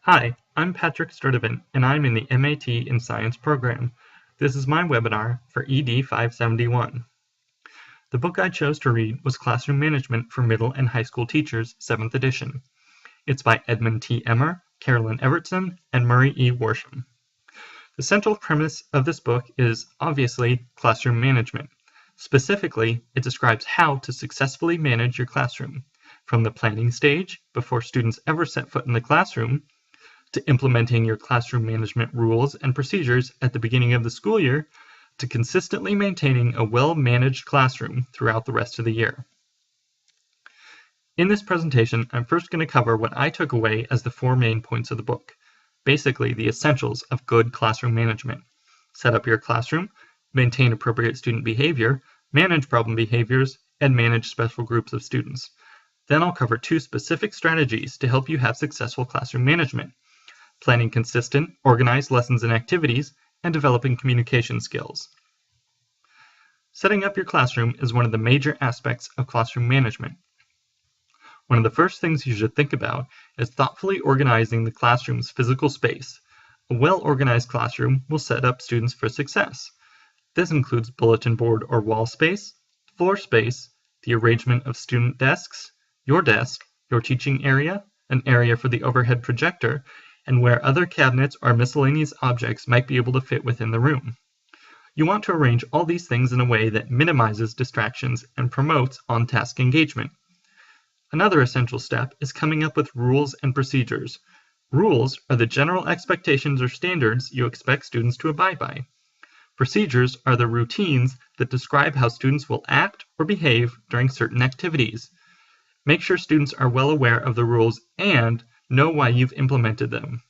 Hi, I'm Patrick Sturdivant, and I'm in the MAT in Science program. This is my webinar for ED571. The book I chose to read was Classroom Management for Middle and High School Teachers, 7th edition. It's by Edmund T. Emmer, Carolyn Evertson, and Murray E. Worsham. The central premise of this book is, obviously, classroom management. Specifically, it describes how to successfully manage your classroom, from the planning stage, before students ever set foot in the classroom, to implementing your classroom management rules and procedures at the beginning of the school year, to consistently maintaining a well-managed classroom throughout the rest of the year. In this presentation, I'm first going to cover what I took away as the 4 main points of the book, basically the essentials of good classroom management. Set up your classroom, maintain appropriate student behavior, manage problem behaviors, and manage special groups of students. Then I'll cover 2 specific strategies to help you have successful classroom management: planning consistent, organized lessons and activities, and developing communication skills. Setting up your classroom is one of the major aspects of classroom management. One of the first things you should think about is thoughtfully organizing the classroom's physical space. A well-organized classroom will set up students for success. This includes bulletin board or wall space, floor space, the arrangement of student desks, your desk, your teaching area, an area for the overhead projector, and where other cabinets or miscellaneous objects might be able to fit within the room. You want to arrange all these things in a way that minimizes distractions and promotes on-task engagement. Another essential step is coming up with rules and procedures. Rules are the general expectations or standards you expect students to abide by. Procedures are the routines that describe how students will act or behave during certain activities. Make sure students are well aware of the rules and know why you've implemented them.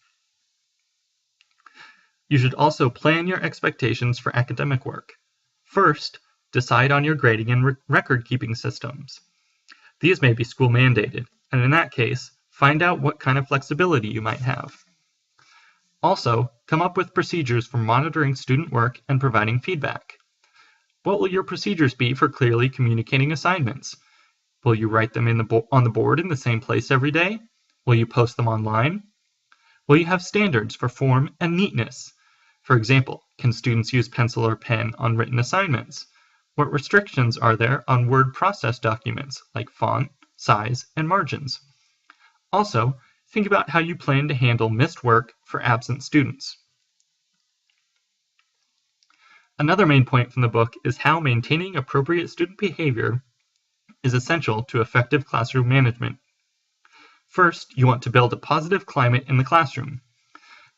You should also plan your expectations for academic work. First, decide on your grading and record-keeping systems. These may be school mandated, and in that case, find out what kind of flexibility you might have. Also, come up with procedures for monitoring student work and providing feedback. What will your procedures be for clearly communicating assignments? Will you write them on the board in the same place every day? Will you post them online? Will you have standards for form and neatness? For example, can students use pencil or pen on written assignments? What restrictions are there on word process documents like font, size, and margins? Also, think about how you plan to handle missed work for absent students. Another main point from the book is how maintaining appropriate student behavior is essential to effective classroom management. First, you want to build a positive climate in the classroom.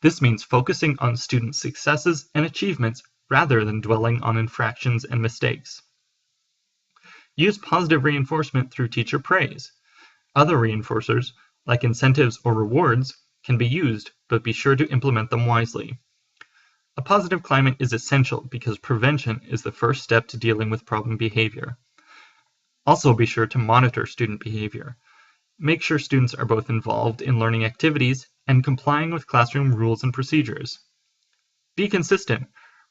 This means focusing on student successes and achievements rather than dwelling on infractions and mistakes. Use positive reinforcement through teacher praise. Other reinforcers, like incentives or rewards, can be used, but be sure to implement them wisely. A positive climate is essential because prevention is the first step to dealing with problem behavior. Also be sure to monitor student behavior. Make sure students are both involved in learning activities and complying with classroom rules and procedures. Be consistent.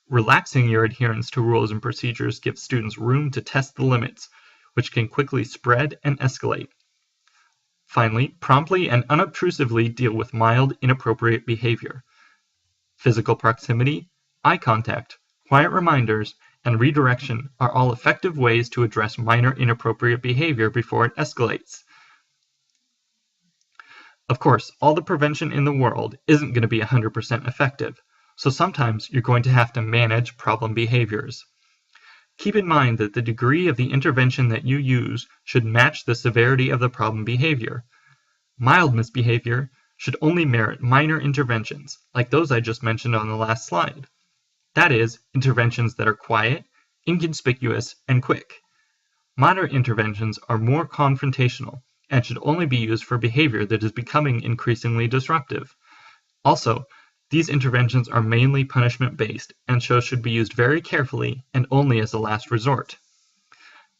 Relaxing your adherence to rules and procedures gives students room to test the limits, which can quickly spread and escalate. Finally, promptly and unobtrusively deal with mild, inappropriate behavior. Physical proximity, eye contact, quiet reminders, and redirection are all effective ways to address minor inappropriate behavior before it escalates. Of course, all the prevention in the world isn't going to be 100% effective, so sometimes you're going to have to manage problem behaviors. Keep in mind that the degree of the intervention that you use should match the severity of the problem behavior. Mild misbehavior should only merit minor interventions, like those I just mentioned on the last slide. That is, interventions that are quiet, inconspicuous, and quick. Moderate interventions are more confrontational and should only be used for behavior that is becoming increasingly disruptive. Also, these interventions are mainly punishment-based and so should be used very carefully and only as a last resort.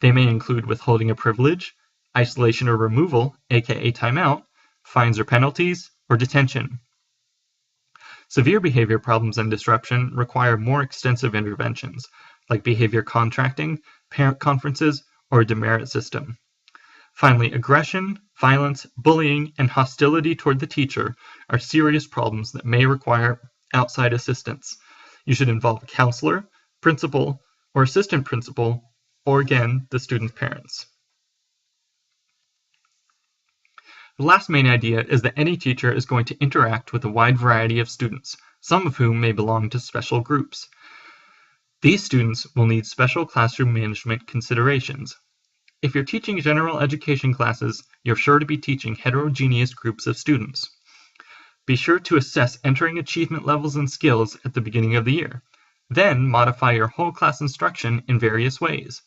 They may include withholding a privilege, isolation or removal, aka timeout, fines or penalties, or detention. Severe behavior problems and disruption require more extensive interventions, like behavior contracting, parent conferences, or a demerit system. Finally, aggression, Violence, bullying, and hostility toward the teacher are serious problems that may require outside assistance. You should involve a counselor, principal, or assistant principal, or again, the student's parents. The last main idea is that any teacher is going to interact with a wide variety of students, some of whom may belong to special groups. These students will need special classroom management considerations. If you're teaching general education classes, you're sure to be teaching heterogeneous groups of students. Be sure to assess entering achievement levels and skills at the beginning of the year. Then modify your whole class instruction in various ways.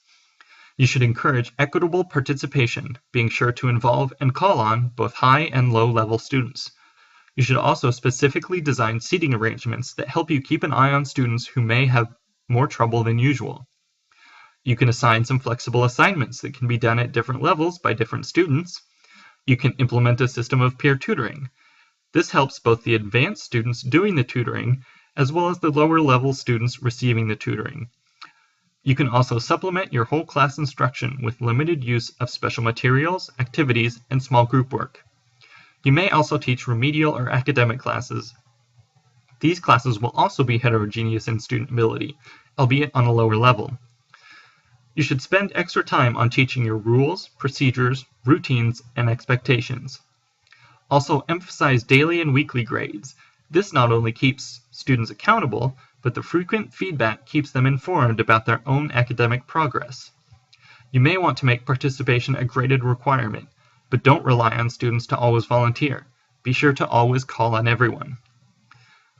You should encourage equitable participation, being sure to involve and call on both high and low level students. You should also specifically design seating arrangements that help you keep an eye on students who may have more trouble than usual. You can assign some flexible assignments that can be done at different levels by different students. You can implement a system of peer tutoring. This helps both the advanced students doing the tutoring as well as the lower level students receiving the tutoring. You can also supplement your whole class instruction with limited use of special materials, activities, and small group work. You may also teach remedial or academic classes. These classes will also be heterogeneous in student ability, albeit on a lower level. You should spend extra time on teaching your rules, procedures, routines, and expectations. Also emphasize daily and weekly grades. This not only keeps students accountable, but the frequent feedback keeps them informed about their own academic progress. You may want to make participation a graded requirement, but don't rely on students to always volunteer. Be sure to always call on everyone.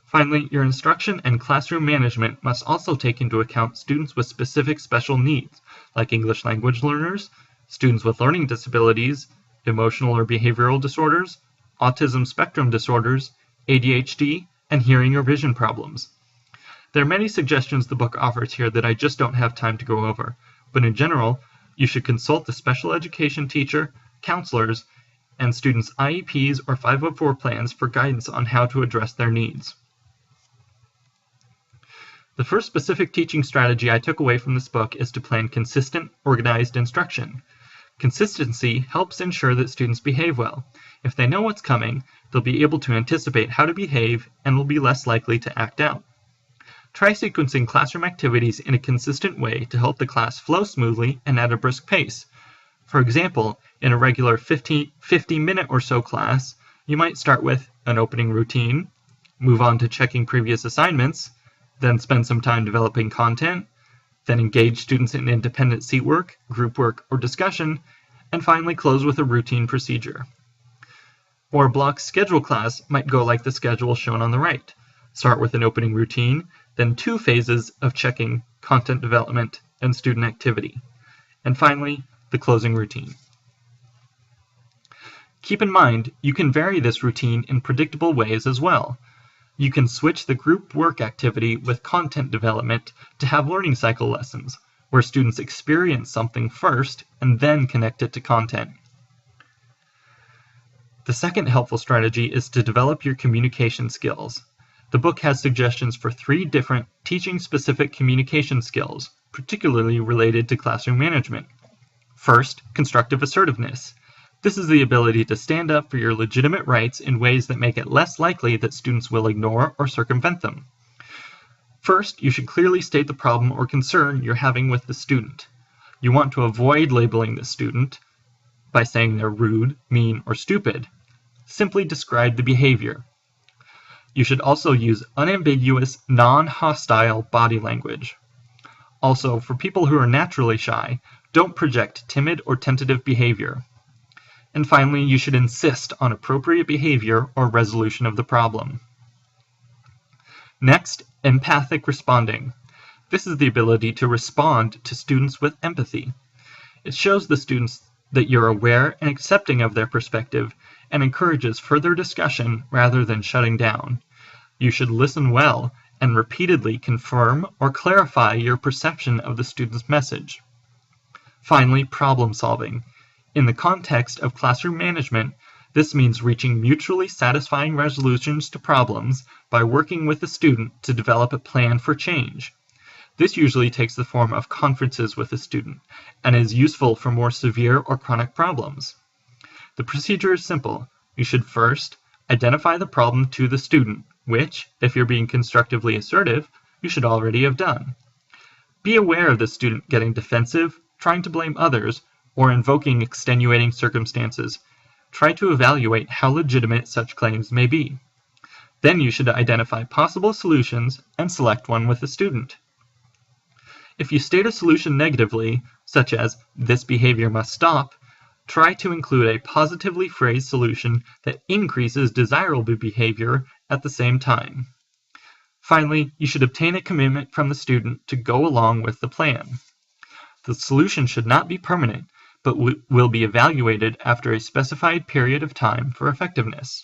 Finally, your instruction and classroom management must also take into account students with specific special needs, like English language learners, students with learning disabilities, emotional or behavioral disorders, autism spectrum disorders, ADHD, and hearing or vision problems. There are many suggestions the book offers here that I just don't have time to go over, but in general, you should consult the special education teacher, counselors, and students' IEPs or 504 plans for guidance on how to address their needs. The first specific teaching strategy I took away from this book is to plan consistent, organized instruction. Consistency helps ensure that students behave well. If they know what's coming, they'll be able to anticipate how to behave and will be less likely to act out. Try sequencing classroom activities in a consistent way to help the class flow smoothly and at a brisk pace. For example, in a regular 50-minute or so class, you might start with an opening routine, move on to checking previous assignments, then spend some time developing content, then engage students in independent seat work, group work, or discussion, and finally close with a routine procedure. Or a block schedule class might go like the schedule shown on the right. Start with an opening routine, then 2 phases of checking, content development, and student activity, and finally, the closing routine. Keep in mind, you can vary this routine in predictable ways as well. You can switch the group work activity with content development to have learning cycle lessons, where students experience something first and then connect it to content. The second helpful strategy is to develop your communication skills. The book has suggestions for 3 different teaching-specific communication skills, particularly related to classroom management. First, constructive assertiveness. This is the ability to stand up for your legitimate rights in ways that make it less likely that students will ignore or circumvent them. First, you should clearly state the problem or concern you're having with the student. You want to avoid labeling the student by saying they're rude, mean, or stupid. Simply describe the behavior. You should also use unambiguous, non-hostile body language. Also, for people who are naturally shy, don't project timid or tentative behavior. And finally, you should insist on appropriate behavior or resolution of the problem. Next, empathic responding. This is the ability to respond to students with empathy. It shows the students that you're aware and accepting of their perspective and encourages further discussion rather than shutting down. You should listen well and repeatedly confirm or clarify your perception of the student's message. Finally, problem solving. In the context of classroom management, this means reaching mutually satisfying resolutions to problems by working with the student to develop a plan for change. This usually takes the form of conferences with the student and is useful for more severe or chronic problems. The procedure is simple. You should first identify the problem to the student, which, if you're being constructively assertive, you should already have done. Be aware of the student getting defensive, trying to blame others, or invoking extenuating circumstances. Try to evaluate how legitimate such claims may be. Then you should identify possible solutions and select one with the student. If you state a solution negatively, such as, "this behavior must stop," try to include a positively phrased solution that increases desirable behavior at the same time. Finally, you should obtain a commitment from the student to go along with the plan. The solution should not be permanent, but will be evaluated after a specified period of time for effectiveness.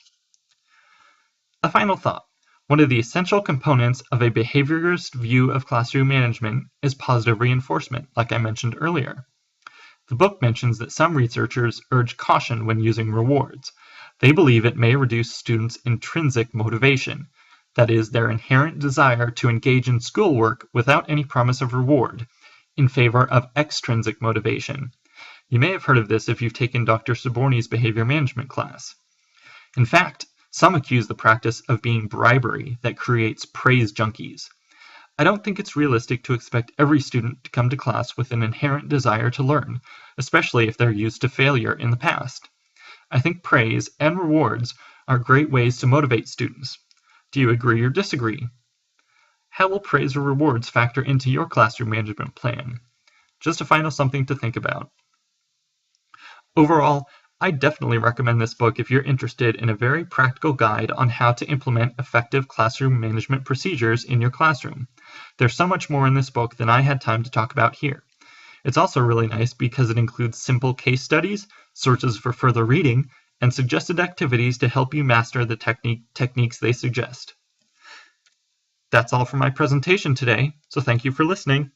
A final thought. One of the essential components of a behaviorist view of classroom management is positive reinforcement, like I mentioned earlier. The book mentions that some researchers urge caution when using rewards. They believe it may reduce students' intrinsic motivation, that is, their inherent desire to engage in schoolwork without any promise of reward, in favor of extrinsic motivation. You may have heard of this if you've taken Dr. Saborni's behavior management class. In fact, some accuse the practice of being bribery that creates praise junkies. I don't think it's realistic to expect every student to come to class with an inherent desire to learn, especially if they're used to failure in the past. I think praise and rewards are great ways to motivate students. Do you agree or disagree? How will praise or rewards factor into your classroom management plan? Just a final something to think about. Overall, I definitely recommend this book if you're interested in a very practical guide on how to implement effective classroom management procedures in your classroom. There's so much more in this book than I had time to talk about here. It's also really nice because it includes simple case studies, sources for further reading, and suggested activities to help you master the techniques they suggest. That's all for my presentation today, so thank you for listening.